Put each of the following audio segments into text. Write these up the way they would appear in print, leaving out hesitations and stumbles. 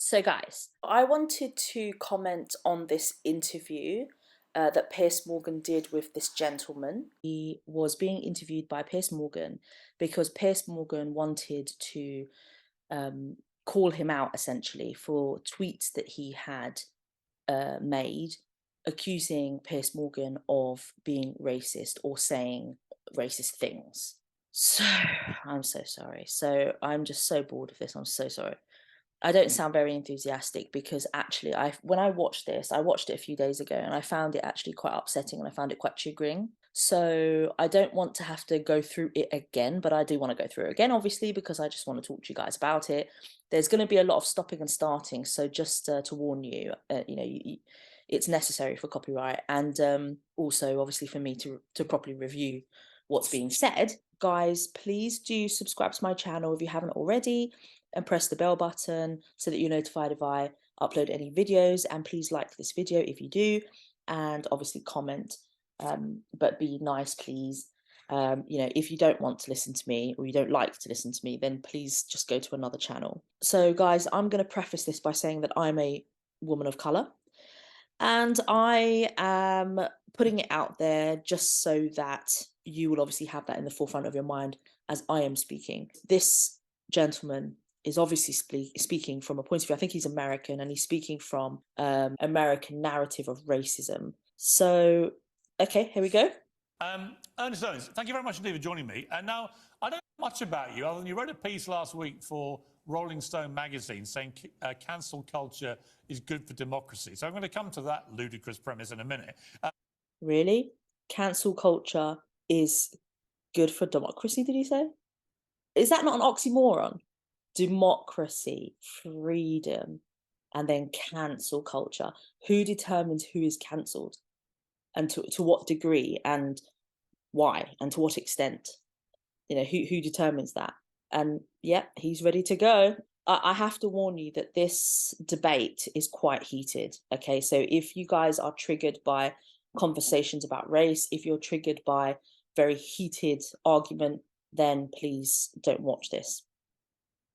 So guys, I wanted to comment on this interview that Piers Morgan did with this gentleman. He was being interviewed by Piers Morgan because Piers Morgan wanted to call him out essentially for tweets that he had made accusing Piers Morgan of being racist or saying racist things. So I'm so sorry. So I'm just so bored of this. I'm so sorry. I don't sound very enthusiastic because actually when I watched this, I watched it a few days ago and I found it actually quite upsetting and I found it quite triggering. So I don't want to have to go through it again, but I do want to go through it again, obviously, because I just want to talk to you guys about it. There's going to be a lot of stopping and starting. So just to warn you, it's necessary for copyright and also obviously for me to properly review what's being said. Guys, please do subscribe to my channel if you haven't already and press the bell button so that you're notified if I upload any videos, and please like this video if you do, and obviously comment, but be nice, please. If you don't want to listen to me or you don't like to listen to me, then please just go to another channel. So guys, I'm going to preface this by saying that I'm a woman of color and I am putting it out there just so that you will obviously have that in the forefront of your mind as I am speaking. This gentleman is obviously speaking from a point of view, I think he's American, and he's speaking from American narrative of racism. So, okay, here we go. Ernest Owens, thank you very much indeed for joining me. And now, I don't know much about you, other than you wrote a piece last week for Rolling Stone magazine saying cancel culture is good for democracy. So I'm going to come to that ludicrous premise in a minute. Really? Cancel culture is good for democracy, did he say? Is that not an oxymoron? Democracy, freedom, and then cancel culture. Who determines who is cancelled and to what degree and why and to what extent? Who determines that? And yeah, he's ready to go. I have to warn you that this debate is quite heated. Okay, so if you guys are triggered by conversations about race, if you're triggered by very heated argument, then please don't watch this.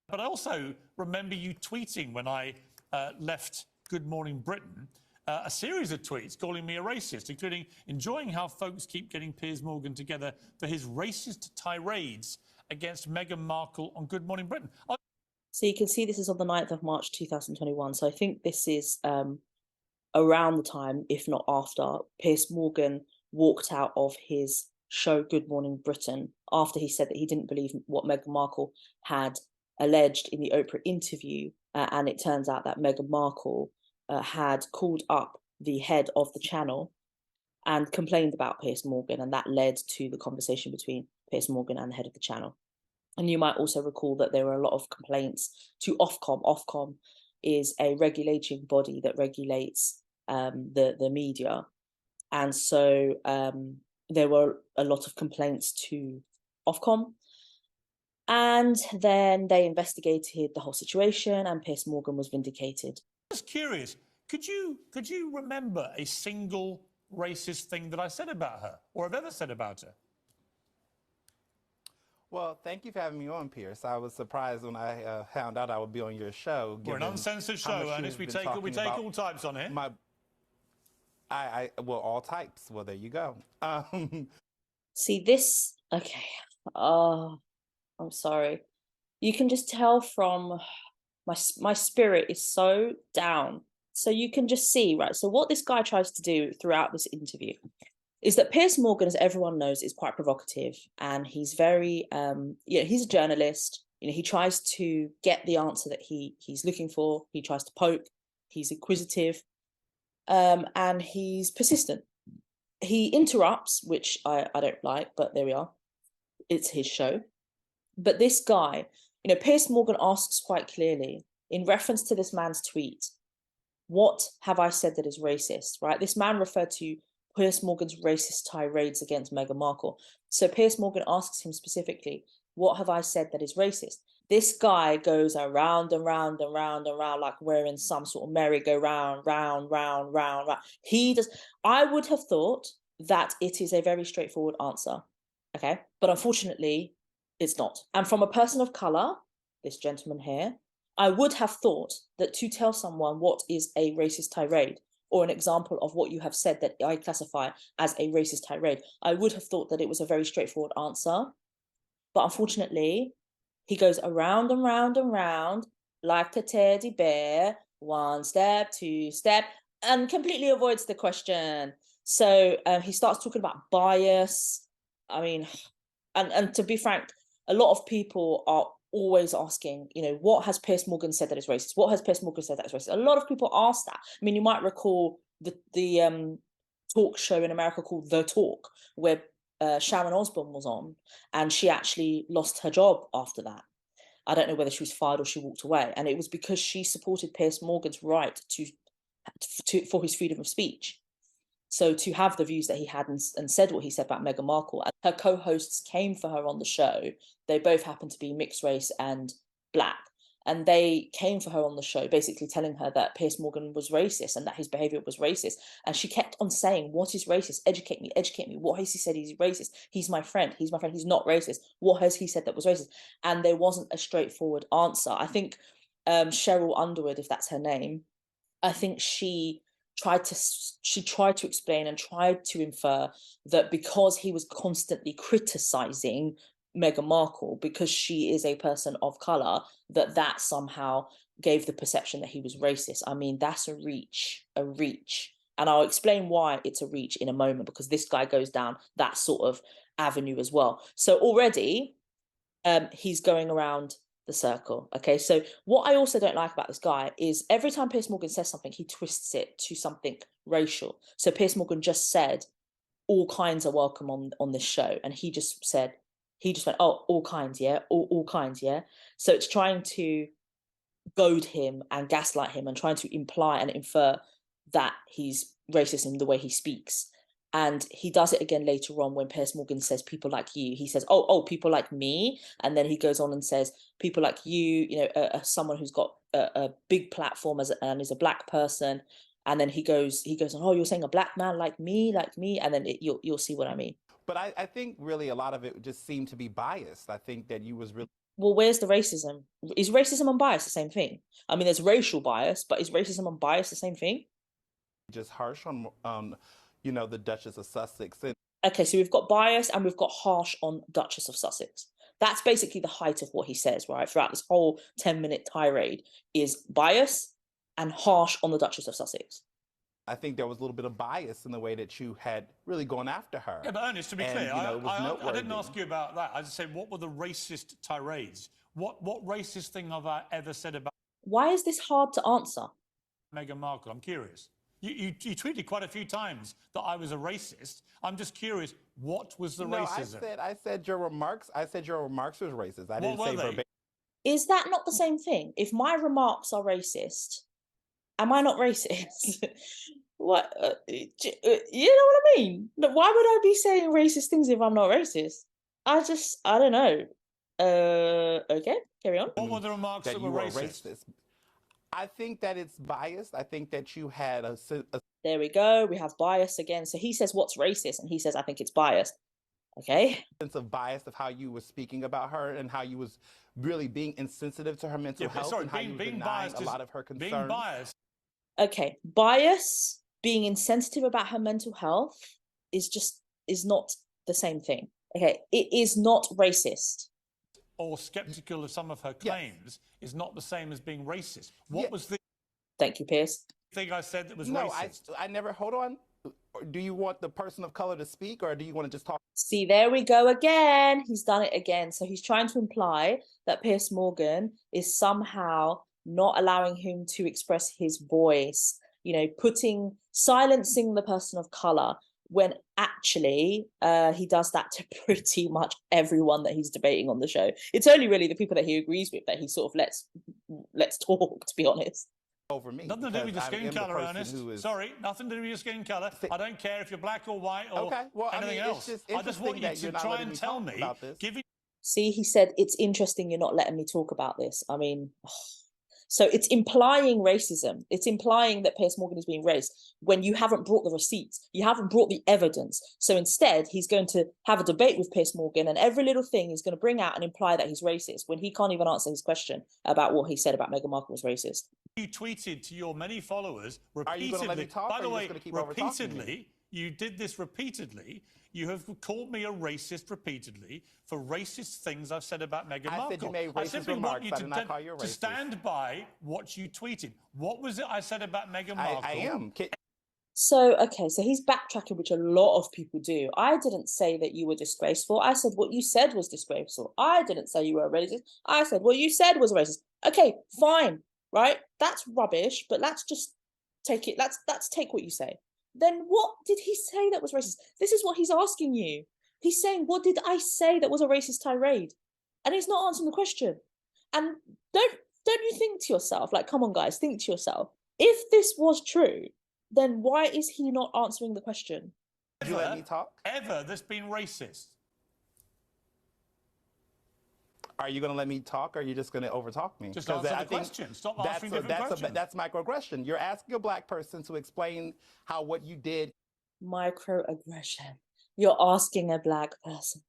But I also remember you tweeting when I left Good Morning Britain, a series of tweets calling me a racist, including enjoying how folks keep getting Piers Morgan together for his racist tirades against Meghan Markle on Good Morning Britain. So you can see this is on the 9th of March 2021. So I think this is around the time, if not after, Piers Morgan walked out of his show Good Morning Britain after he said that he didn't believe what Meghan Markle had alleged in the Oprah interview. And it turns out that Meghan Markle had called up the head of the channel and complained about Piers Morgan, and that led to the conversation between Piers Morgan and the head of the channel. And you might also recall that there were a lot of complaints to Ofcom. Ofcom is a regulating body that regulates the media. And so there were a lot of complaints to Ofcom. And then they investigated the whole situation and Piers Morgan was vindicated. Just curious, could you remember a single racist thing that I said about her or have ever said about her? Well, thank you for having me on, Piers. I was surprised when I found out I would be on your show. We're an uncensored show, Ernest. We take all types on here. Well, all types. Well, there you go. See this? Okay. I'm sorry. You can just tell from my spirit is so down. So you can just see, right? So what this guy tries to do throughout this interview is that Piers Morgan, as everyone knows, is quite provocative, and he's very, he's a journalist. He tries to get the answer that he's looking for. He tries to poke. He's inquisitive, and he's persistent. He interrupts, which I don't like, but there we are. It's his show. But this guy, Piers Morgan asks quite clearly in reference to this man's tweet, what have I said that is racist, right? This man referred to Piers Morgan's racist tirades against Meghan Markle. So Piers Morgan asks him specifically, what have I said that is racist? This guy goes around and round and round and round like we're in some sort of merry-go-round, round. He does. I would have thought that it is a very straightforward answer, okay? But unfortunately, it's not. And from a person of color, this gentleman here, I would have thought that to tell someone what is a racist tirade, or an example of what you have said that I classify as a racist tirade, I would have thought that it was a very straightforward answer. But unfortunately, he goes around and round and round like a teddy bear, one step, two step, and completely avoids the question. So he starts talking about bias. I mean, and to be frank, a lot of people are always asking, you know, what has Piers Morgan said that is racist? What has Piers Morgan said that is racist? A lot of people ask that. I mean, you might recall the talk show in America called The Talk, where Sharon Osbourne was on, and she actually lost her job after that. I don't know whether she was fired or she walked away, and it was because she supported Piers Morgan's right for his freedom of speech. So to have the views that he had and said what he said about Meghan Markle, and her co-hosts came for her on the show. They both happen to be mixed race and black. And they came for her on the show, basically telling her that Piers Morgan was racist and that his behavior was racist. And she kept on saying, what is racist? Educate me, educate me. What has he said he's racist? He's my friend. He's my friend. He's not racist. What has he said that was racist? And there wasn't a straightforward answer. I think Cheryl Underwood, if that's her name, I think she tried to explain and tried to infer that because he was constantly criticizing Meghan Markle because she is a person of color, that somehow gave the perception that he was racist. I mean, that's a reach. And I'll explain why it's a reach in a moment, because this guy goes down that sort of avenue as well. So already he's going around the circle. Okay, so what I also don't like about this guy is every time Piers Morgan says something, he twists it to something racial. So Piers Morgan just said all kinds are welcome on this show, and he just went, oh, all kinds, yeah, all kinds, yeah. So it's trying to goad him and gaslight him and trying to imply and infer that he's racist in the way he speaks. And he does it again later on when Piers Morgan says people like you. He says, oh, people like me. And then he goes on and says people like you know, someone who's got a big platform and is a black person. And then he goes on, oh, you're saying a black man like me. And then you'll see what I mean. But I think really a lot of it just seemed to be biased. I think that you was really... Well, where's the racism? Is racism and bias the same thing? I mean, there's racial bias, but is racism and bias the same thing? Just harsh on you know, the Duchess of Sussex. And okay, so we've got bias and we've got harsh on Duchess of Sussex. That's basically the height of what he says, right? Throughout this whole 10-minute tirade is bias and harsh on the Duchess of Sussex. I think there was a little bit of bias in the way that you had really gone after her. Yeah, but Ernest, to be clear, you know, I didn't ask you about that. I just said, what were the racist tirades? What racist thing have I ever said about... Why is this hard to answer? Meghan Markle, I'm curious. You tweeted quite a few times that I was a racist. I'm just curious, what was the racism? I said your remarks was racist. I didn't say verbatim. Is that not the same thing? If my remarks are racist, am I not racist? What? You know what I mean? Why would I be saying racist things if I'm not racist? I don't know. Okay, carry on. What were the remarks that were racist? I think that it's biased. I think that you had a... There we go. We have bias again. So he says what's racist, and he says I think it's biased. Okay. Sense of bias of how you were speaking about her and how you was really being insensitive to her mental health. Sorry, and how you were denying a lot of her concerns. Being biased. Okay, bias, being insensitive about her mental health is not the same thing. Okay, it is not racist. Or skeptical of some of her claims is not the same as being racist. What was the... Thank you, Piers. ...thing I said that was racist? No, I never... Hold on. Do you want the person of color to speak, or do you want to just talk? See, there we go again. He's done it again. So he's trying to imply that Piers Morgan is somehow not allowing him to express his voice, you know, silencing the person of color, when actually he does that to pretty much everyone that he's debating on the show. It's only really the people that he agrees with that he sort of lets talk, to be honest. Over me. Nothing to do with your skin colour, Ernest. Sorry, nothing to do with your skin colour. I don't care if you're black or white or anything else. I just want you to try and tell me. See, he said, it's interesting you're not letting me talk about this. I mean, So it's implying racism. It's implying that Piers Morgan is being racist when you haven't brought the receipts, you haven't brought the evidence. So instead, he's going to have a debate with Piers Morgan, and every little thing he's going to bring out and imply that he's racist when he can't even answer his question about what he said about Meghan Markle was racist. You tweeted to your many followers repeatedly. Are you going to let me talk? By the way, repeatedly, you did this repeatedly. You have called me a racist repeatedly for racist things I've said about Meghan Markle. I said you made racist I simply remarks. want you I did not call you a racist. to stand by what you tweeted. What was it I said about Meghan Markle? I am. So, okay, so he's backtracking, which a lot of people do. I didn't say that you were disgraceful. I said what you said was disgraceful. I didn't say you were a racist. I said what you said was racist. Okay, fine, right? That's rubbish, but let's just take it. Let's take what you say. Then what did he say that was racist? This is what he's asking you. He's saying, what did I say that was a racist tirade? And he's not answering the question. And don't you think to yourself, like, come on, guys, think to yourself, if this was true, then why is he not answering the question? Did you let me talk? Ever that's been racist. Are you going to let me talk, or are you just going to overtalk me? Just answer the question. Stop answering different questions. That's microaggression. You're asking a black person to explain how what you did. Microaggression. You're asking a black person.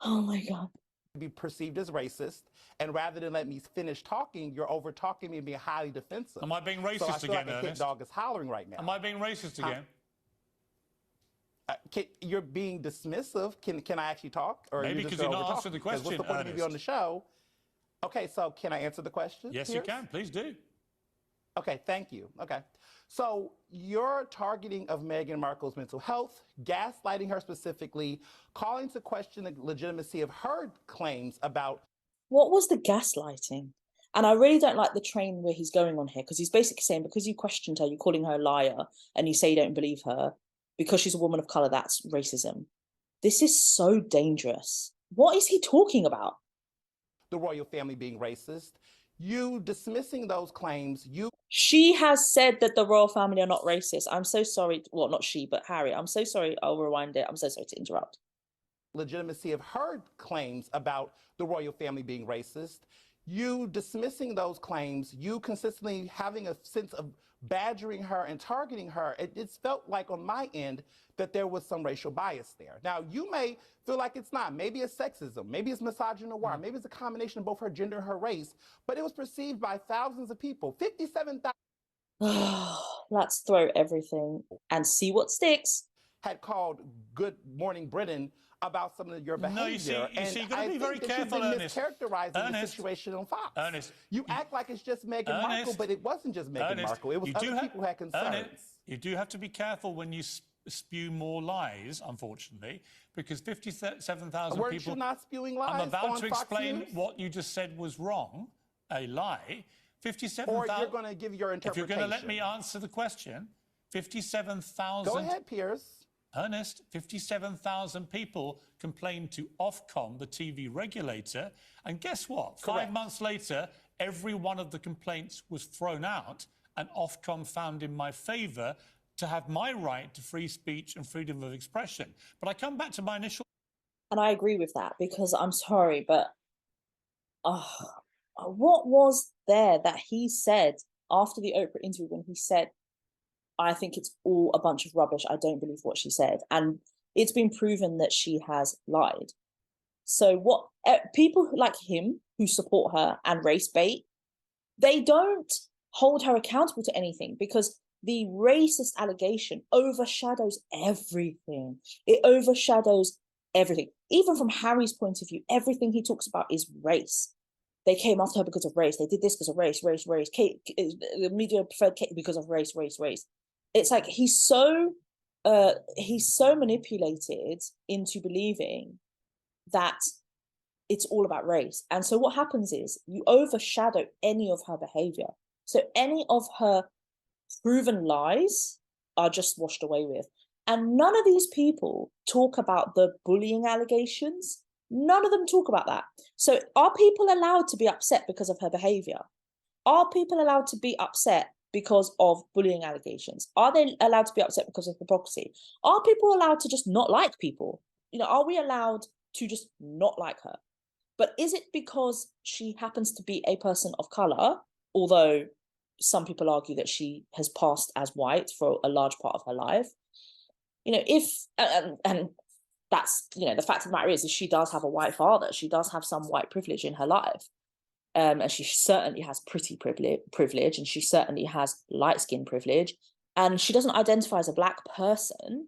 Oh my God. Be perceived as racist, and rather than let me finish talking, you're over talking me and being highly defensive. Am I being racist so I feel again, like a Ernest? kid dog is hollering right now. Am I being racist again? You're being dismissive. Can I actually talk? Or Maybe because you're not answering the question, what's the point of you on the show? Okay, so can I answer the question? Yes, Piers? you can. Please do. Okay, thank you. Okay. So your targeting of Meghan Markle's mental health, gaslighting her specifically, calling to question the legitimacy of her claims about... What was the gaslighting? And I really don't like the train where he's going on here, because he's basically saying, because you questioned her, you're calling her a liar, and you say you don't believe her, because she's a woman of colour, that's racism. This is so dangerous. What is he talking about? The royal family being racist. You dismissing those claims, She has said that the royal family are not racist. I'm so sorry. Well, not she, but Harry. I'm so sorry. I'll rewind it. I'm so sorry to interrupt. Legitimacy of her claims about the royal family being racist. You dismissing those claims, you consistently having a sense of badgering her and targeting her. It's felt like on my end that there was some racial bias there. Now, you may feel like it's not. Maybe it's sexism. Maybe it's misogynoir. Maybe it's a combination of both her gender and her race. But it was perceived by thousands of people. 57,000 Let's throw everything and see what sticks. Had called Good Morning Britain about some of your behavior. No, you see, you've got to be very careful, Ernest. Mischaracterizing the situation on Fox. Ernest, you act like it's just Meghan Markle, but it wasn't just Meghan Markle. It was other people who had concerns. Ernest, you do have to be careful when you spew more lies, unfortunately, because 57,000 people... Weren't you not spewing lies? I'm about on to Fox explain News? what you just said was wrong, a lie. 57,000... Or you're going to give your interpretation. If you're going to let me answer the question, 57,000... Go ahead, Piers. Ernest, 57,000 people complained to Ofcom, the TV regulator, and guess what? Correct. 5 months later, every one of the complaints was thrown out, and Ofcom found in my favour to have my right to free speech and freedom of expression. But I come back to my initial... And I agree with that, because I'm sorry, but what was there that he said after the Oprah interview when he said, I think it's all a bunch of rubbish. I don't believe what she said. And it's been proven that she has lied. So what people like him who support her and race bait, they don't hold her accountable to anything, because the racist allegation overshadows everything. It overshadows everything. Even from Harry's point of view, everything he talks about is race. They came after her because of race. They did this because of race. Kate, the media preferred Kate because of race. It's like he's so manipulated into believing that it's all about race. And so what happens is you overshadow any of her behavior. So any of her proven lies are just washed away with. And none of these people talk about the bullying allegations. None of them talk about that. So are people allowed to be upset because of her behavior? Are people allowed to be upset because of bullying allegations? Are they allowed to be upset because of hypocrisy? Are people allowed to just not like people? You know, are we allowed to just not like her? But is it because she happens to be a person of color, although some people argue that she has passed as white for a large part of her life, you know, and that's, you know, the fact of the matter is she does have a white father. She does have some white privilege in her life. And she certainly has pretty privilege, and she certainly has light skin privilege, and she doesn't identify as a black person.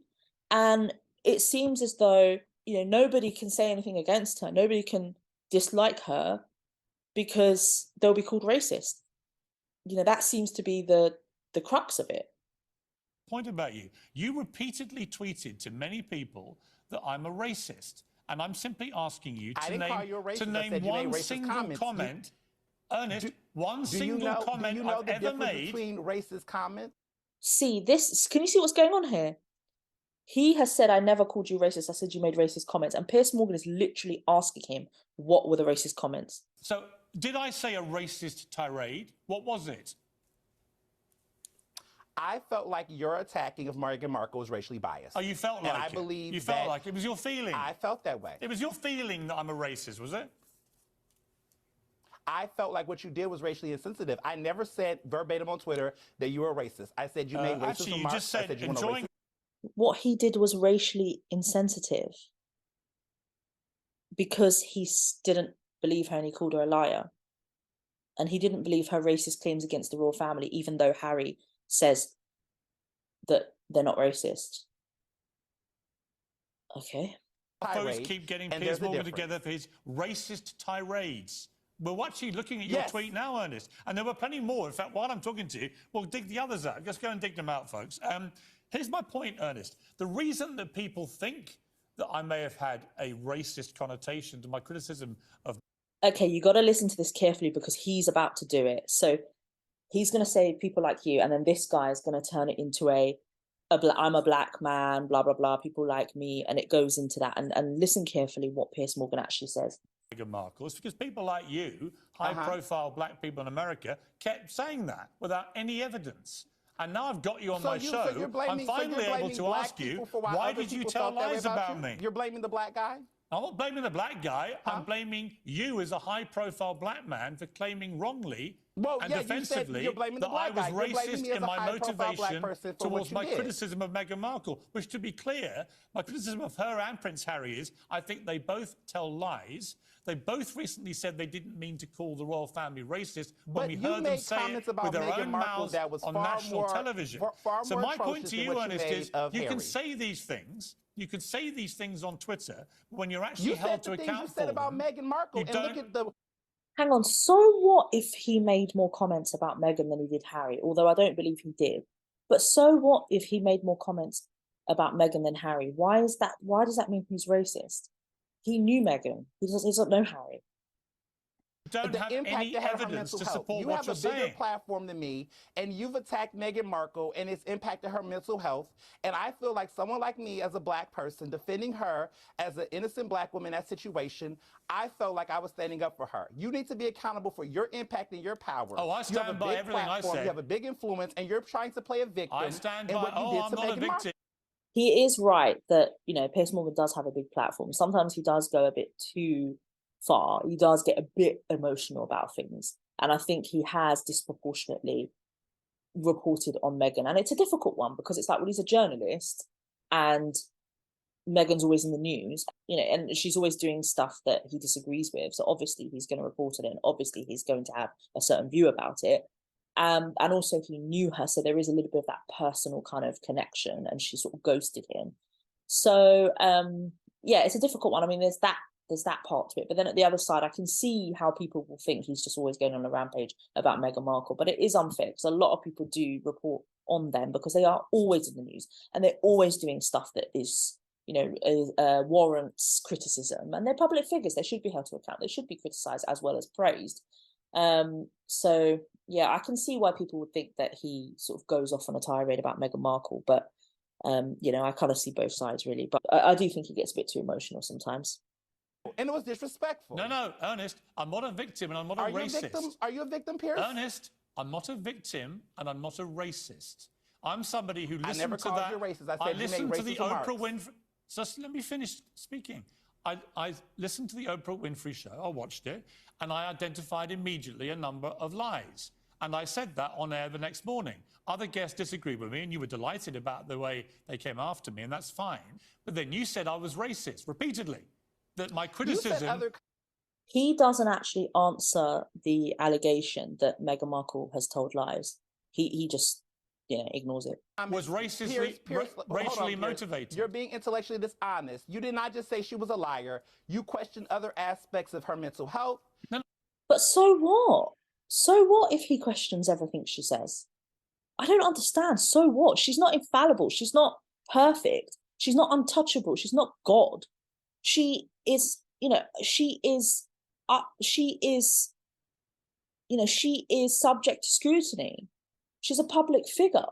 And it seems as though, you know, nobody can say anything against her. Nobody can dislike her because they'll be called racist. You know, that seems to be the crux of it. Point about you. You repeatedly tweeted to many people that I'm a racist. And I'm simply asking you to name one single comment. Ernest, one single comment I've ever made. Between racist comments? See, can you see what's going on here? He has said, I never called you racist. I said you made racist comments. And Piers Morgan is literally asking him, what were the racist comments? So, did I say a racist tirade? What was it? I felt like your attacking of Meghan Markle was racially biased. Oh, you felt like and it? I believe you felt like it was your feeling? I felt that way. It was your feeling that I'm a racist, was it? I felt like what you did was racially insensitive. I never said verbatim on Twitter that you were a racist. I said you made racist actually, remarks. You just said enjoying. What he did was racially insensitive because he didn't believe her and he called her a liar. And he didn't believe her racist claims against the royal family, even though Harry says that they're not racist. Okay. Folks keep getting Piers Morgan together for his racist tirades. We're actually looking at your tweet now, Ernest. And there were plenty more. In fact, while I'm talking to you, we'll dig the others out. Just go and dig them out, folks. Here's my point, Ernest. The reason that people think that I may have had a racist connotation to my criticism of... Okay, you got to listen to this carefully because he's about to do it. So he's going to say people like you, and then this guy is going to turn it into I'm a black man, blah, blah, blah, people like me, and it goes into that. And listen carefully what Piers Morgan actually says. Meghan Markle. It's because people like you, high-profile black people in America, kept saying that without any evidence. And now I've got you on my show. I'm finally able to ask you, why did you tell lies about me? You're blaming the black guy? I'm not blaming the black guy. I'm blaming you as a high-profile black man for claiming wrongly and defensively that I was racist in my motivation towards my criticism of Meghan Markle. Which, to be clear, my criticism of her and Prince Harry is I think they both tell lies. They both recently said they didn't mean to call the royal family racist when we heard them say it with their own mouths on national television. So my point to you, Ernest, is you can say these things. You can say these things on Twitter, but when you're actually held to account for them, about Meghan Markle, and look at the... Hang on, so what if he made more comments about Meghan than he did Harry? Although I don't believe he did. But so what if he made more comments about Meghan than Harry? Why does that mean he's racist? He knew Meghan. He doesn't know Harry. Don't have any evidence to support what you're saying. You have a bigger platform than me, and you've attacked Meghan Markle, and it's impacted her mental health. And I feel like someone like me, as a black person, defending her as an innocent black woman in that situation, I felt like I was standing up for her. You need to be accountable for your impact and your power. Oh, I stand by everything I said. You have a big influence, and you're trying to play a victim. I stand by. Oh, I'm not a victim. He is right that, you know, Piers Morgan does have a big platform. Sometimes he does go a bit too far. He does get a bit emotional about things. And I think he has disproportionately reported on Meghan. And it's a difficult one because it's like, well, he's a journalist and Meghan's always in the news, you know, and she's always doing stuff that he disagrees with. So obviously he's going to report it and obviously he's going to have a certain view about it. And also he knew her, so there is a little bit of that personal kind of connection, and she sort of ghosted him. So yeah, it's a difficult one. I mean, there's that part to it, but then at the other side, I can see how people will think he's just always going on a rampage about Meghan Markle, but it is unfair because a lot of people do report on them because they are always in the news and they're always doing stuff that is, you know, warrants criticism, and they're public figures. They should be held to account. They should be criticised as well as praised. So yeah, I can see why people would think that he sort of goes off on a tirade about Meghan Markle, but you know, I kind of see both sides really, but I do think he gets a bit too emotional sometimes. And it was disrespectful. No, Ernest, I'm not a victim and I'm not a racist. Are you a victim, Piers? Ernest, I'm not a victim and I'm not a racist. I'm somebody who listened I never to called that. you racist. I said listened you made to the racist Oprah Winfrey. Just let me finish speaking. I listened to the Oprah Winfrey show. I watched it, and I identified immediately a number of lies. And I said that on air the next morning. Other guests disagreed with me, and you were delighted about the way they came after me, and that's fine. But then you said I was racist repeatedly, that my criticism... He doesn't actually answer the allegation that Meghan Markle has told lies. He just, ignores it. Was racially motivated. You're being intellectually dishonest. You did not just say she was a liar. You questioned other aspects of her mental health. No. But so what? So what if he questions everything she says? I don't understand. So what? She's not infallible. She's not perfect. She's not untouchable. She's not God. She is, she is subject to scrutiny. She's a public figure.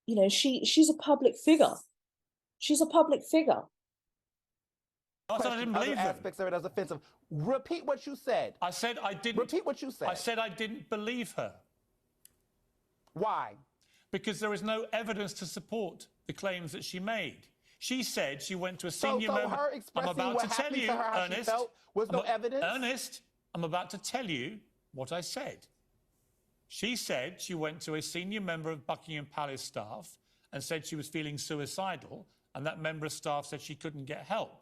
She's a public figure. She's a public figure. I didn't believe other aspects of it as offensive. Repeat what you said. I said I didn't. Repeat what you said. I said I didn't believe her. Why? Because there is no evidence to support the claims that she made. She said she went to a senior member. Her expressing I'm about what to tell happened you, to her, how Ernest. she felt, was no evidence? Ernest, I'm about to tell you what I said. She said she went to a senior member of Buckingham Palace staff and said she was feeling suicidal, and that member of staff said she couldn't get help.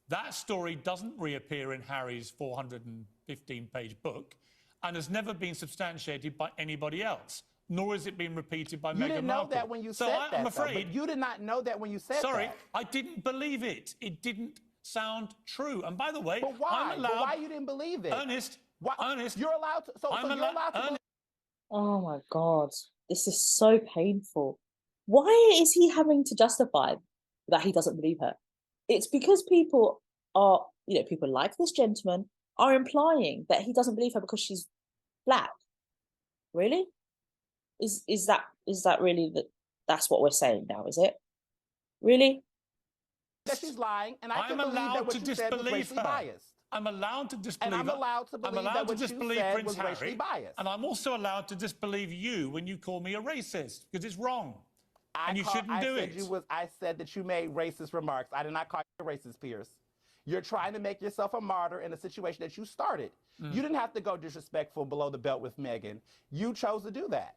That story doesn't reappear in Harry's 415-page book and has never been substantiated by anybody else, nor has it been repeated by Meghan Markle. You didn't know that when you said that, I'm afraid, but you did not know that when you said that. Sorry, I didn't believe it. It didn't sound true. And by the way, but why? I'm allowed... But why you didn't believe it? Ernest, why? Ernest... You're allowed to... So you're allowed to... Ernest, oh, my God. This is so painful. Why is he having to justify that he doesn't believe her? It's because people are, people like this gentleman are implying that he doesn't believe her because she's black. Really? Is that really that's what we're saying now, is it? Really? That she's lying, and I can believe that what you said was racially biased. I'm allowed to disbelieve her. And I'm allowed to believe that what you said was racially biased. And I'm also allowed to disbelieve you when you call me a racist, because it's wrong. And you shouldn't do it. I said that you made racist remarks. I did not call you a racist, Piers. You're trying to make yourself a martyr in a situation that you started. You didn't have to go disrespectful below the belt with Meghan. You chose to do that.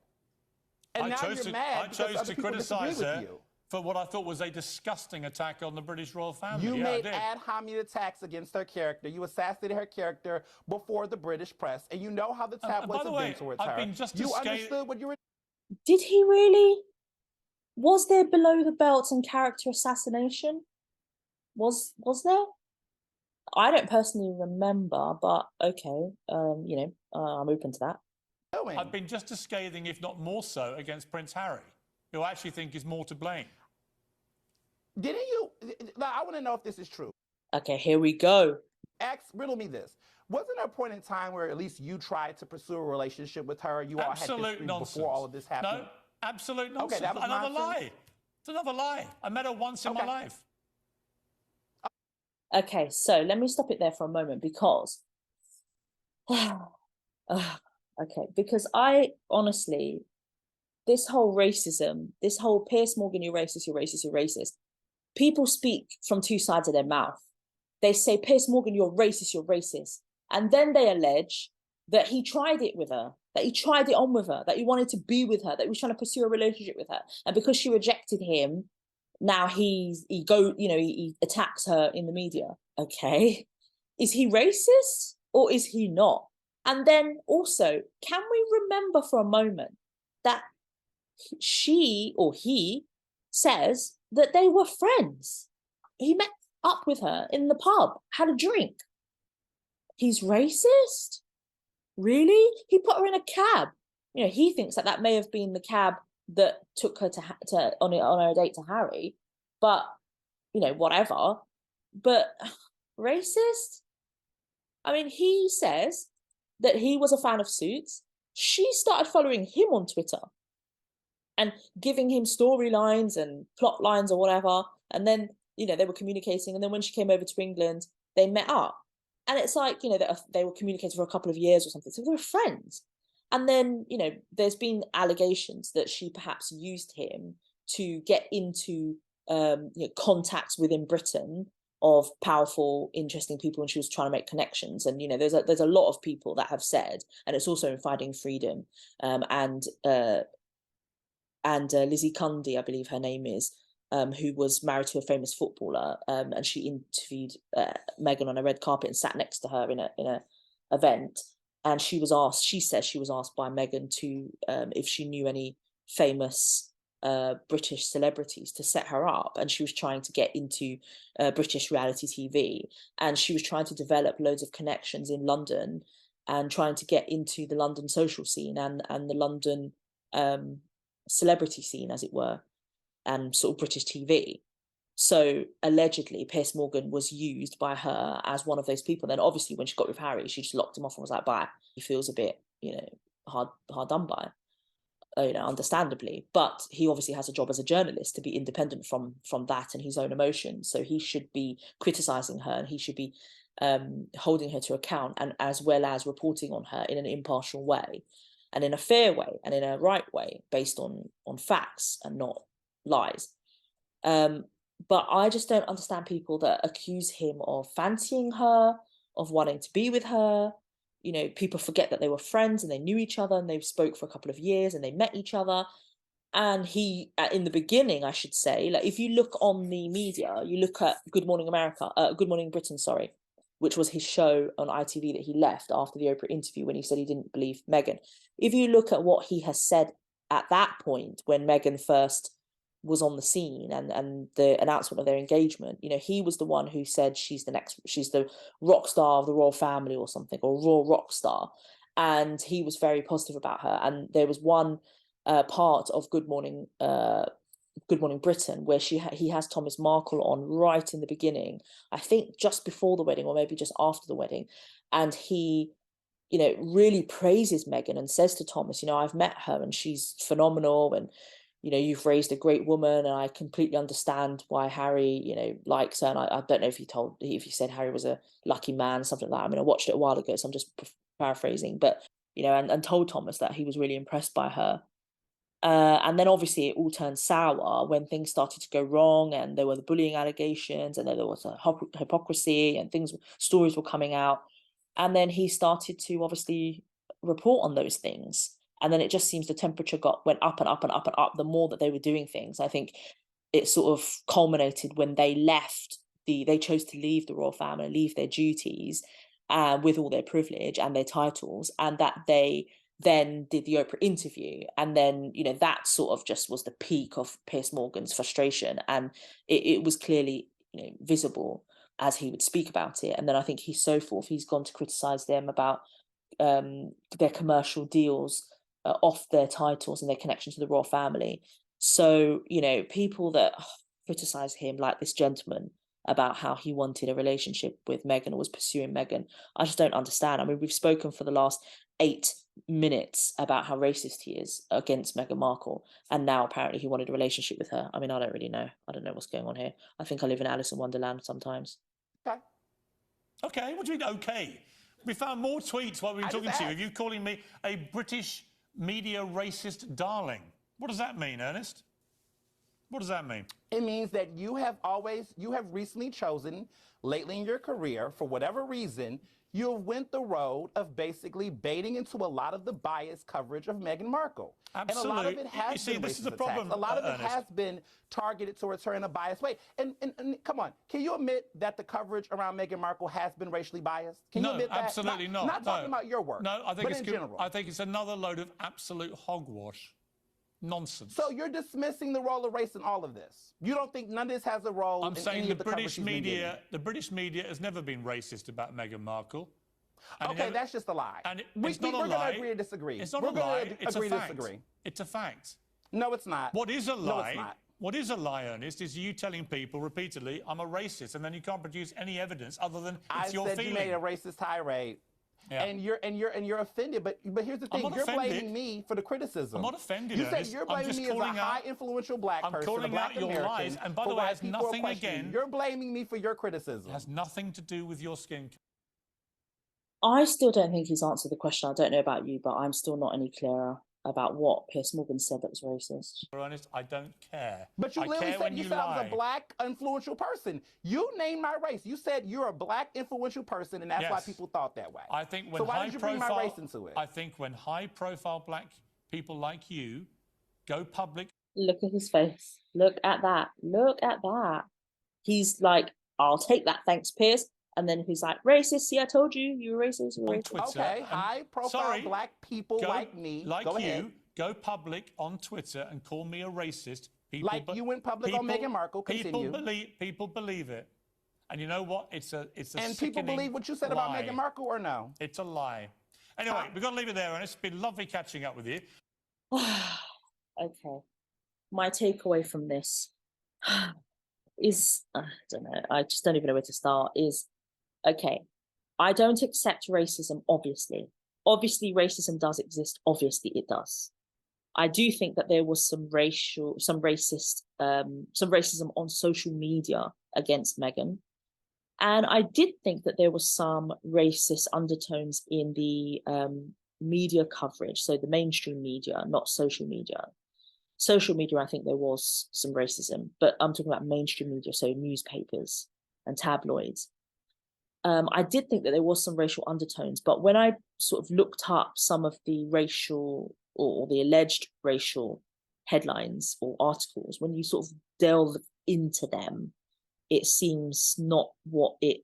And now you're mad because other people disagree with you. For what I thought was a disgusting attack on the British royal family. You made ad hominem attacks against her character. You assassinated her character before the British press. And you know how the tabloids have been towards her. You understood what you were... Did he really? Was there below the belt and character assassination? Was there? I don't personally remember, but okay, I'm open to that. I've been just as scathing, if not more so, against Prince Harry, who I actually think is more to blame. Didn't you? I want to know if this is true. Okay, here we go. Riddle me this. Wasn't there a point in time where at least you tried to pursue a relationship with her? You all had history before all of this happened? No, absolute nonsense. Okay, that was another nonsense? lie. It's another lie. I met her once in my life. Okay, so let me stop it there for a moment because... because I honestly... This whole racism, this whole Piers Morgan, you're racist, you're racist, you're racist. People speak from two sides of their mouth. They say, Piers Morgan, you're racist, you're racist. And then they allege that he tried it with her, that he tried it on with her, that he wanted to be with her, that he was trying to pursue a relationship with her. And because she rejected him, now he attacks her in the media. Okay. Is he racist or is he not? And then also, can we remember for a moment that she or he says that they were friends? He met up with her in the pub, had a drink. He's racist? Really? He put her in a cab. He thinks that may have been the cab that took her on her date to Harry, but whatever. But racist? I mean, he says that he was a fan of Suits. She started following him on Twitter and giving him storylines and plot lines or whatever. And then, they were communicating. And then when she came over to England, they met up. And it's like, they were communicating for a couple of years or something. So they were friends. And then, there's been allegations that she perhaps used him to get into contacts within Britain of powerful, interesting people, and she was trying to make connections. And there's a lot of people that have said, and it's also in Fighting Freedom, and Lizzie Cundy, I believe her name is, who was married to a famous footballer, and she interviewed Meghan on a red carpet and sat next to her in a event. And she says she was asked by Meghan to if she knew any famous British celebrities to set her up, and she was trying to get into British reality TV, and she was trying to develop loads of connections in London and trying to get into the London social scene and the London celebrity scene, as it were, and sort of British TV. So allegedly, Piers Morgan was used by her as one of those people. Then obviously, when she got with Harry, she just locked him off and was like, "Bye." He feels a bit, hard done by, understandably. But he obviously has a job as a journalist to be independent from that and his own emotions. So he should be criticising her, and he should be holding her to account, and as well as reporting on her in an impartial way, and in a fair way, and in a right way, based on facts and not lies. But I just don't understand people that accuse him of fancying her, of wanting to be with her. People forget that they were friends and they knew each other and they spoke for a couple of years and they met each other. And he, in the beginning, I should say, like, if you look on the media, you look at Good Morning Britain, sorry, which was his show on ITV that he left after the Oprah interview when he said he didn't believe Meghan. If you look at what he has said at that point, when Meghan first was on the scene and the announcement of their engagement, he was the one who said she's the rock star of the royal family or something, or royal rock star. And he was very positive about her. And there was one part of Good Morning Britain where he has Thomas Markle on right in the beginning, I think just before the wedding or maybe just after the wedding, and he really praises Meghan and says to Thomas, I've met her and she's phenomenal, and you've raised a great woman, and I completely understand why Harry likes her. And I don't know if he said Harry was a lucky man, something like that. I mean, I watched it a while ago, so I'm just paraphrasing, but and told Thomas that he was really impressed by her. And then obviously it all turned sour when things started to go wrong, and there were the bullying allegations, and then there was a hypocrisy, and stories were coming out. And then he started to obviously report on those things. And then it just seems the temperature went up and up and up and up the more that they were doing things. I think it sort of culminated when they chose to leave the royal family, leave their duties with all their privilege and their titles, and that they then did the Oprah interview. And then, that sort of just was the peak of Piers Morgan's frustration. And it was clearly, visible as he would speak about it. And then I think he's gone to criticise them about their commercial deals off their titles and their connection to the royal family. So, people that criticise him, like this gentleman, about how he wanted a relationship with Meghan or was pursuing Meghan, I just don't understand. I mean, we've spoken for the last 8 minutes about how racist he is against Meghan Markle, and now apparently he wanted a relationship with her. I mean, I don't really know. I don't know what's going on here. I think I live in Alice in Wonderland sometimes. Okay. What do you mean, okay? We found more tweets while we were talking to you. Are you calling me a British media racist darling? What does that mean, Ernest? What does that mean? It means that you have recently chosen, lately in your career, for whatever reason, you went the road of basically baiting into a lot of the biased coverage of Meghan Markle. Absolutely. And a lot of it has been this is the racist problem, attacks. A lot of it Ernest. has been targeted towards her in a biased way. And come on, can you admit that the coverage around Meghan Markle has been racially biased? Can you admit that? Absolutely not. Not talking about your work, no, I think but in general. I think it's another load of absolute hogwash. Nonsense. So you're dismissing the role of race in all of this. You don't think none of this has a role I'm in saying any of the British media, the British media has never been racist about Meghan Markle. Okay, that's just a lie. And it's not a lie. We're going to agree to disagree. It's not a lie. It's a fact. Disagree. It's a fact. No, it's not. What is a lie? No, it's not. What is a lie, Ernest, is you telling people repeatedly, I'm a racist, and then you can't produce any evidence other than it's your feeling. I said you made a racist tirade. Yeah. And you're offended, but here's the thing: you're blaming me for the criticism. I'm not offended. You said you're blaming me as a high influential black person, calling a black out your American, lies, and by the way, it has nothing again. You're blaming me for your criticism. It has nothing to do with your skin. I still don't think he's answered the question. I don't know about you, but I'm still not any clearer. about what Piers Morgan said that was racist. Ernest, I don't care. But you I literally care said when you you said I was lie. a black influential person. You named my race. You said you're a black influential person, and that's why Yes. people thought that way. I think when so why did you bring my race into it? I think when high-profile black people like you go public. Look at his face. Look at that. Look at that. He's like, I'll take that, thanks, Piers. And then he's like, racist. See, I told you, you were racist. You were On racist. Twitter. Okay, high-profile black people like me. Like you, go public on Twitter and call me a racist. People, like you went public on Meghan Markle. Continue. People believe it. And you know what? It's a And people believe what you said about Meghan Markle, or no? It's a lie. Anyway, we've got to leave it there, and it's been lovely catching up with you. Okay. My takeaway from this is, I don't know, I just don't even know where to start, is, okay, I don't accept racism, obviously. Obviously, racism does exist. Obviously, it does. I do think that there was some racism on social media against Meghan. And I did think that there was some racist undertones in the media coverage, so the mainstream media, not social media. Social media, I think there was some racism, but I'm talking about mainstream media, so newspapers and tabloids. I did think that there was some racial undertones, but when I sort of looked up some of the racial or the alleged racial headlines or articles, when you sort of delve into them, it seems not what it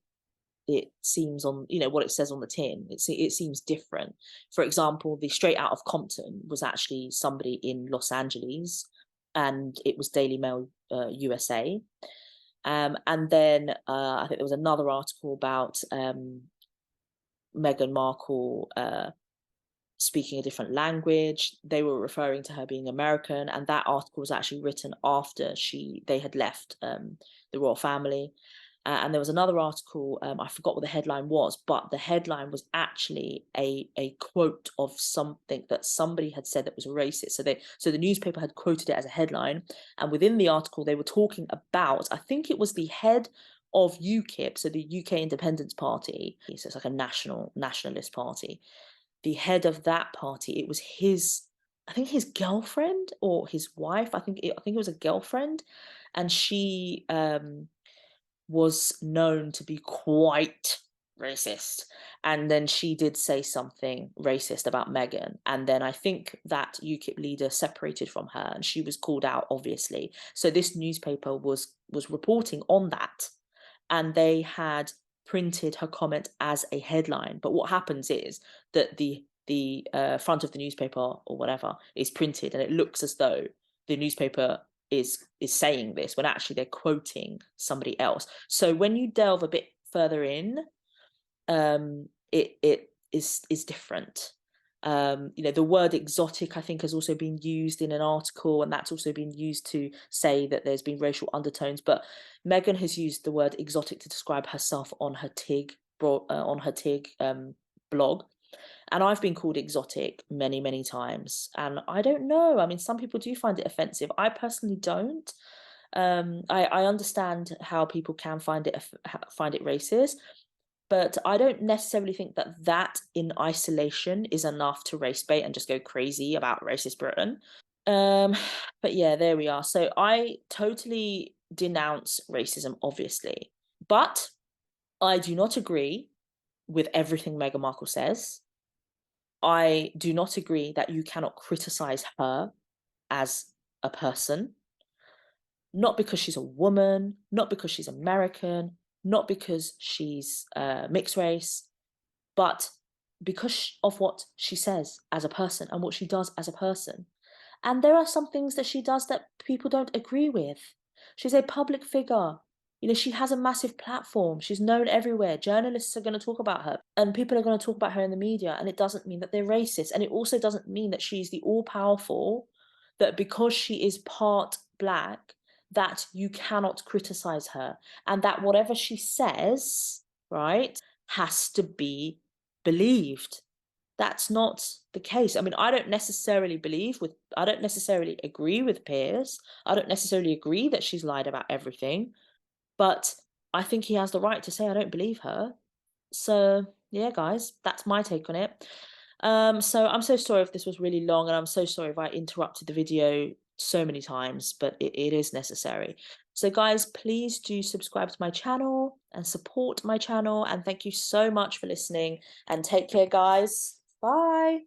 seems on, what it says on the tin. It seems different. For example, the Straight Out of Compton was actually somebody in Los Angeles, and it was Daily Mail USA. And then I think there was another article about Meghan Markle speaking a different language. They were referring to her being American, and that article was actually written after they had left the royal family. And there was another article, I forgot what the headline was, but the headline was actually a quote of something that somebody had said that was racist. So the newspaper had quoted it as a headline, and within the article they were talking about, I think it was the head of UKIP, so the UK Independence Party, so it's like a nationalist party. The head of that party, it was I think his girlfriend or his wife, I think it was a girlfriend, and she was known to be quite racist. And then she did say something racist about Meghan. And then I think that UKIP leader separated from her and she was called out, obviously. So this newspaper was reporting on that. And they had printed her comment as a headline. But what happens is that the front of the newspaper or whatever is printed, and it looks as though the newspaper is saying this when actually they're quoting somebody else. So when you delve a bit further in, it is different. The word exotic, I think, has also been used in an article, and that's also been used to say that there's been racial undertones. But Meghan has used the word exotic to describe herself on her TIG blog. And I've been called exotic many, many times. And I don't know. I mean, some people do find it offensive. I personally don't. I understand how people can find it racist, but I don't necessarily think that in isolation is enough to race bait and just go crazy about racist Britain. But yeah, there we are. So I totally denounce racism, obviously, but I do not agree with everything Meghan Markle says. I do not agree that you cannot criticize her as a person, not because she's a woman, not because she's American, not because she's mixed race, but because of what she says as a person and what she does as a person. And there are some things that she does that people don't agree with. She's a public figure. She has a massive platform. She's known everywhere. Journalists are going to talk about her, and people are going to talk about her in the media. And it doesn't mean that they're racist. And it also doesn't mean that she's the all-powerful, that because she is part black, that you cannot criticize her. And that whatever she says, right, has to be believed. That's not the case. I mean, I don't necessarily agree with Piers. I don't necessarily agree that she's lied about everything, but I think he has the right to say I don't believe her. So yeah, guys, that's my take on it. So I'm so sorry if this was really long, and I'm so sorry if I interrupted the video so many times, but it is necessary. So guys, please do subscribe to my channel and support my channel, and thank you so much for listening, and take care, guys. Bye.